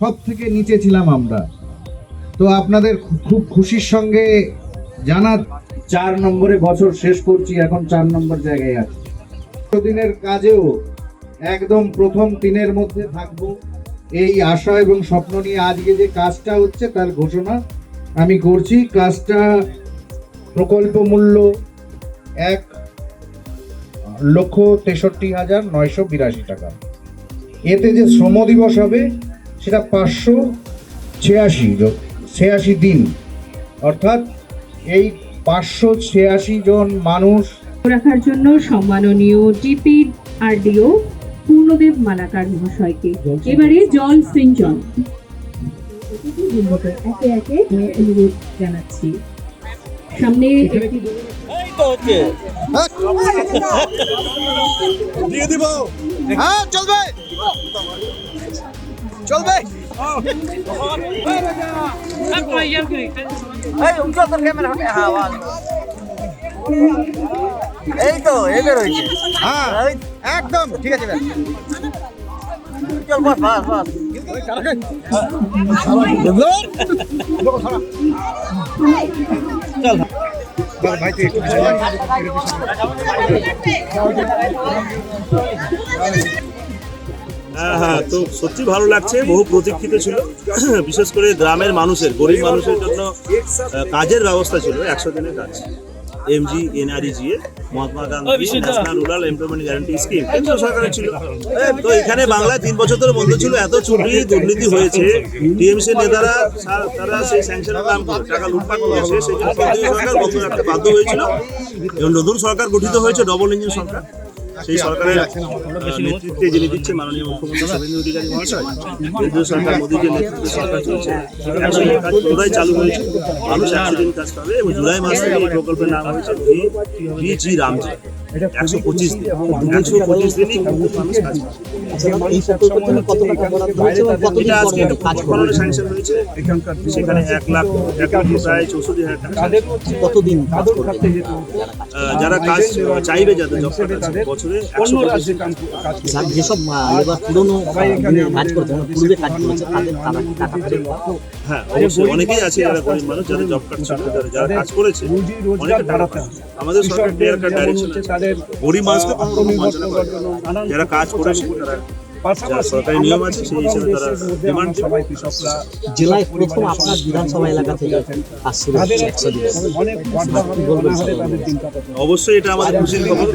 সব থেকে নিচে ছিলাম আমরা। তো আপনাদের খুব খুশির সঙ্গে জানা 4 নম্বরে বছর শেষ করছি, এখন 4 নম্বর জায়গায় আছি। দিনের কাজেও একদম প্রথম 3-এর মধ্যে থাকবো, এই আশা এবং স্বপ্ন নিয়ে আজকে যে কাজটা হচ্ছে তার ঘোষণা আমি করছি। কাজটা প্রকল্প মূল্য 1,63,982 টাকা। এতে যে শ্রম দিবস হবে সেটা 586 দিন, অর্থাৎ এই 586 জন মানুষ রাখার জন্য সম্মাননীয় ডিপিআরডিও পূর্ণদেব মালাকার মহাশয়কে এবারে জল সিঞ্চন একে একে অনুরোধ জানাচ্ছি। সামনে দিয়ে দিব। হ্যাঁ, চলবে চলবে। এই তো এবার হয়েছে। হ্যাঁ একদম ঠিক আছে। চল বস বস বস। চল ভাই তুই একটু হ্যাঁ, তো সত্যি ভালো লাগছে। বহু প্রতীক্ষিত ছিল, বিশেষ করে গ্রামের মানুষের, গরিব মানুষের জন্য কাজের ব্যবস্থা ছিল। 100 দিনের কাজ, MG NREGA, Mahatma Gandhi national rural employment guarantee scheme কেন্দ্র সরকারের ছিল। তো এখানে বাংলায় 3 বছর ধরে বন্ধ ছিল। এত চুরি দুর্নীতি হয়েছে, টিএমসি নেতারা তারা সেই স্যাংশনের নাম করে টাকা লুটপাট করেছে, সেই জন্য কেন্দ্রীয় সরকার বন্ধ রাখতে বাধ্য হয়েছিল। এবং নতুন সরকার গঠিত হয়েছে, ডবল ইঞ্জিন সরকার। সেই সরকারের নেতৃত্বে যিনি দিচ্ছে মাননীয় মুখ্যমন্ত্রী শুভেন্দু অধিকারী মহাশয়, কেন্দ্রীয় সরকার মোদীর যে নেতৃত্বে সরকার চলছে, কাজ পুনরায় চালু হয়েছে। মানুষ 100 দিন কাজ পাবে এবং জুলাই মাস থেকে এই প্রকল্পের নাম হয়েছে ভিজি রামজি। 125 দিন, 125 দিনই মানুষ কাজ পাবে। এটা আজকে কতদিন স্যাংশন হয়েছে, সেখানে 1,64,000 টাকা। কতদিন যারা কাজ চাইবে, যাদের জব কার্ড আছে, বছরে 125 দিন যেসব লেবার পুরনো কাজ করছে, পূর্বে কাজ করেছে, তাদের টাকা ফেরত পাবে। হ্যাঁ অবশ্যই, অনেকেই আছে যারা গরিব মানুষ, যাদের জব কার্ড ছিল, যারা কাজ করেছে, অনেকে টাকা পায়। আমাদের সরকার ক্লিয়ার কাট ডাইরেকশন আছে, গরিব মানুষকে কোনো বঞ্চনা করে না। যারা কাজ করেছে, যারা সরকারি নিয়ম আছে সেই হিসেবে তারা ডিমান্ড দেবে। জেলায় প্রথম আপনার বিধানসভা এলাকা থেকে কাজ শুরু হচ্ছে 100 দিন। অবশ্যই এটা আমাদের খুশির খবর।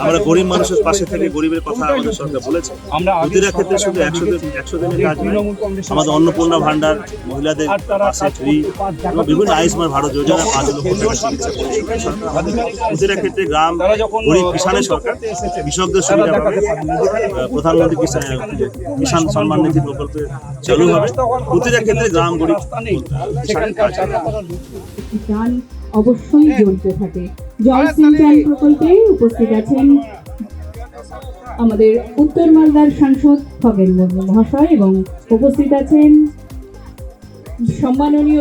আমরা গরিব মানুষের পাশে থেকে গরিবের কথা আমাদের সরকার বলেছে। প্রতিটা ক্ষেত্রে শুধু 100 দিনের কাজ নয়, আমাদের অন্নপূর্ণা ভান্ডার, মহিলাদের পাশে ফ্রি এবং বিভিন্ন আয়ুষ্মান ভারত যোজনা, 5 লক্ষ টাকা চিকিৎসা পরিষেবা। প্রতিটা ক্ষেত্রে গ্রাম গরিব কিষানের সরকার, কৃষকদের সুবিধা পাবে। প্রধানমন্ত্রী কিষাণ সম্মান নিধি প্রকল্প চালু হবে। প্রতিটা ক্ষেত্রে গ্রাম গরিব গান অবশ্যই জড়িত থাকে। জল সিঞ্চন প্রকল্পে উপস্থিত আছেন আমাদের উত্তর মালদার সাংসদ খগেন মুর্মু মহাশয় এবং উপস্থিত আছেন সম্মাননীয়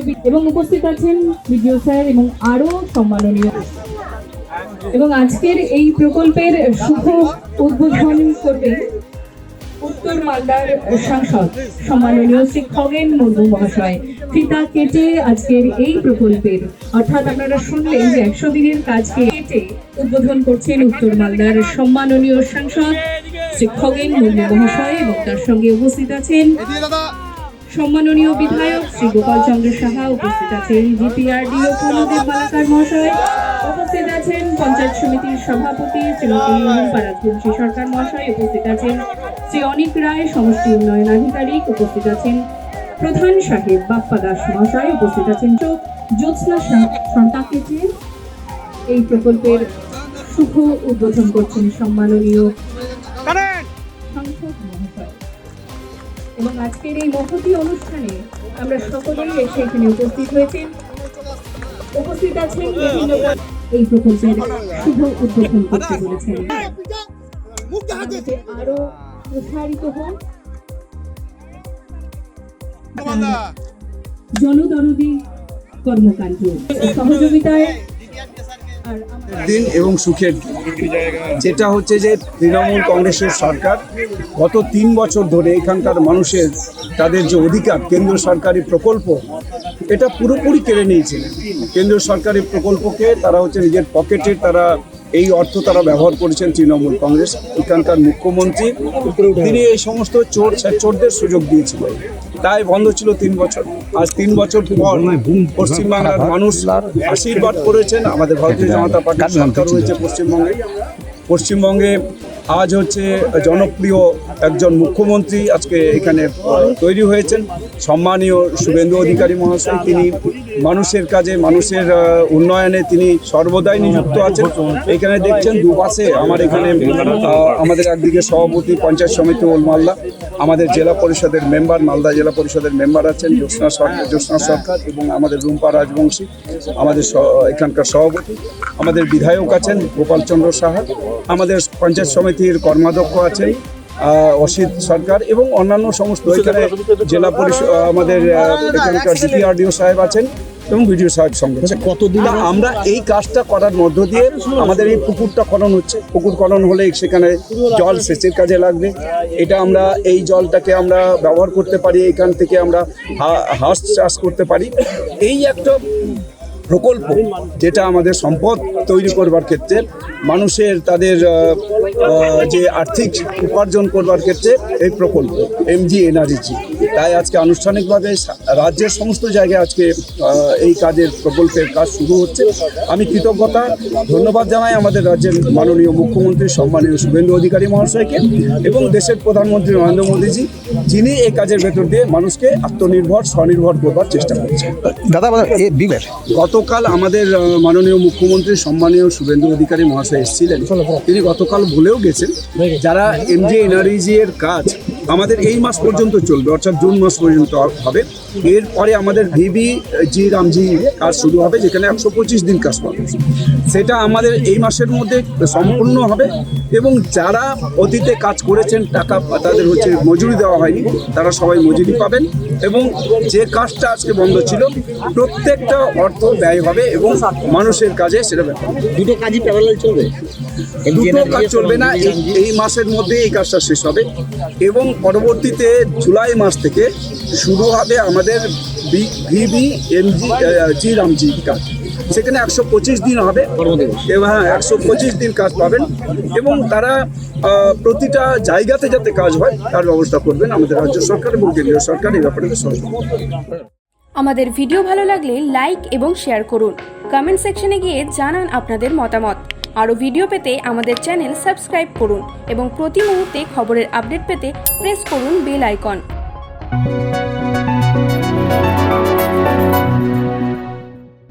উপস্থিত আছেন বিডিও স্যার এবং আরো সম্মাননীয়। এবং আজকের এই প্রকল্পের শুভ উদ্বোধন করবেন উত্তর মালদার সাংসদ সম্মাননীয় শ্রী খগেন মুর্মু মহাশয়। ফিতা কেটে আজকের এই প্রকল্পের, অর্থাৎ আপনারা শুনলেন যে 100 দিনের কাজকে কেটে উদ্বোধন করছেন উত্তর মালদার সম্মাননীয় সাংসদ শ্রী খগেন মুর্মু মহাশয় এবং তার সঙ্গে উপস্থিত আছেন সম্মাননীয় বিধায়ক শ্রী গোপাল চন্দ্র সাহা, উপস্থিত আছেন ডিপিআরডিও পূর্ণদেব মালাকার মহাশয়, উপস্থিত আছেন পঞ্চায়েত সমিতির সভাপতি শ্রীমতী পারাজবংশী সরকার মহাশয়, উপস্থিত আছেন শ্রী অনিক রায় সমষ্টি উন্নয়ন আধিকারিক, উপস্থিত আছেন প্রধান সাহেব বাপ্পা দাস মহাশয়, উপস্থিত আছেন জ্যোৎস্না সন্তাকেতে। এই প্রকল্পের শুভ উদ্বোধন করছেন সম্মাননীয় সাংসদ মহাশয়। এবং আজকের এই মহতী অনুষ্ঠানে আমরা সকলেই এসে এখানে উপস্থিত হয়েছেন। উপস্থিত আছেন বিভিন্ন এই প্রকল্পের শুভ উদ্বোধন করতে বলেছেন। আরো প্রসারিত হোক জনদরদি কর্মকাণ্ড। সহযোগিতায় আর দিন এবং সুখের দিন, যেটা হচ্ছে যে তৃণমূল কংগ্রেসের সরকার গত 3 বছর ধরে এখানকার মানুষের তাদের যে অধিকার কেন্দ্র সরকারি প্রকল্প এটা পুরোপুরি কেড়ে নিয়েছিল। কেন্দ্র সরকারি প্রকল্পকে তারা হচ্ছে নিজের পকেটে তারা এই অর্থ তারা ব্যবহার করেছেন তৃণমূল কংগ্রেস। এখানকার মুখ্যমন্ত্রী তিনি এই সমস্ত চোরদের সুযোগ দিয়েছিলেন, তাই বন্ধ ছিল 3 বছর। আজ 3 বছর পর পশ্চিমবাংলার মানুষ আশীর্বাদ করেছেন। আমাদের ভারতীয় জনতা পার্টির সরকার হয়েছে পশ্চিমবঙ্গে আজ হচ্ছে জনপ্রিয় একজন মুখ্যমন্ত্রী আজকে এখানে তৈরি হয়েছেন, সম্মানীয় শুভেন্দু অধিকারী মহাশয়। তিনি মানুষের কাজে মানুষের উন্নয়নে তিনি সর্বদাই নিযুক্ত আছেন। এখানে দেখছেন দুপাশে আমার এখানে আমাদের একদিকে সভাপতি পঞ্চায়েত সমিতি ওলমালদা, আমাদের জেলা পরিষদের মেম্বার মালদা জেলা পরিষদের মেম্বার আছেন জ্যোৎস্না সরকার এবং আমাদের রুম্পা রাজবংশী আমাদের এখানকার সভাপতি, আমাদের বিধায়ক আছেন গোপালচন্দ্র সাহা, আমাদের পঞ্চায়েত সমিতির কর্মাধ্যক্ষ আছেন অসিত সরকার এবং অন্যান্য সমস্ত এখানে জেলা পরিষদ আমাদের এখানকার ডিপিআরডিও সাহেব আছেন এবং বিডিও সাহেব সঙ্গে। কতদিন আমরা এই কাজটা করার মধ্য দিয়ে আমাদের এই পুকুরটা খনন হচ্ছে, পুকুর খনন হলে সেখানে জল সেচের কাজে লাগবে। এটা আমরা এই জলটাকে আমরা ব্যবহার করতে পারি, এখান থেকে আমরা হাঁস চাষ করতে পারি। এই একটা প্রকল্প যেটা আমাদের সম্পদ তৈরি করবার ক্ষেত্রে মানুষের তাদের যে আর্থিক উপার্জন করবার ক্ষেত্রে এই প্রকল্প MGNREG। তাই আজকে আনুষ্ঠানিকভাবে রাজ্যের সমস্ত জায়গায় আজকে এই কাজের প্রকল্পের কাজ শুরু হচ্ছে। আমি কৃতজ্ঞতা ধন্যবাদ জানাই আমাদের রাজ্যের মাননীয় মুখ্যমন্ত্রী সম্মানীয় শুভেন্দু অধিকারী মহাশয়কে এবং দেশের প্রধানমন্ত্রী নরেন্দ্র মোদীজি, যিনি এই কাজের ভেতর দিয়ে মানুষকে আত্মনির্ভর স্বনির্ভর করবার চেষ্টা করছেন। গতকাল আমাদের মাননীয় মুখ্যমন্ত্রী সম্মানীয় শুভেন্দু অধিকারী মহাশয় এসেছিলেন। তিনি গতকাল বলেও গেছেন যারা MGNREG এর কাজ আমাদের এই মাস পর্যন্ত চলবে, অর্থাৎ জুন মাস পর্যন্ত হবে। এরপরে আমাদের VBG রামজি কাজ শুরু হবে, যেখানে 125 দিন কাজ পাবে। সেটা আমাদের এই মাসের মধ্যে সম্পূর্ণ হবে এবং যারা অতীতে কাজ করেছেন টাকা তাদের হচ্ছে মজুরি দেওয়া হয়নি, তারা সবাই মজুরি পাবেন এবং যে কাজটা আজকে বন্ধ ছিল প্রত্যেকটা অর্থ ব্যয় হবে এবং মানুষের কাজে সেটা দুটো কাজই প্যারালাল চলবে, দুটো কাজ চলবে না। এই মাসের মধ্যে এই কাজটা শেষ হবে এবং পরবর্তীতে জুলাই মাস থেকে শুরু হবে আমাদের VBG রামজি কাজ। সেখানে 125 দিন হবে এবং 125 দিন কাজ পাবেন এবং তারা প্রতিটা জায়গাতে যাতে কাজ হয় তার ব্যবস্থা করবেন আমাদের রাজ্য সরকার এবং কেন্দ্রীয় সরকার এই ব্যাপারে সহযোগিতা। আমাদের ভিডিও ভালো লাগলে লাইক এবং শেয়ার করুন। কমেন্ট সেকশনে গিয়ে জানান আপনাদের মতামত। আরও ভিডিও পেতে আমাদের চ্যানেল সাবস্ক্রাইব করুন এবং প্রতি মুহূর্তে খবরের আপডেট পেতে প্রেস করুন বেল আইকন।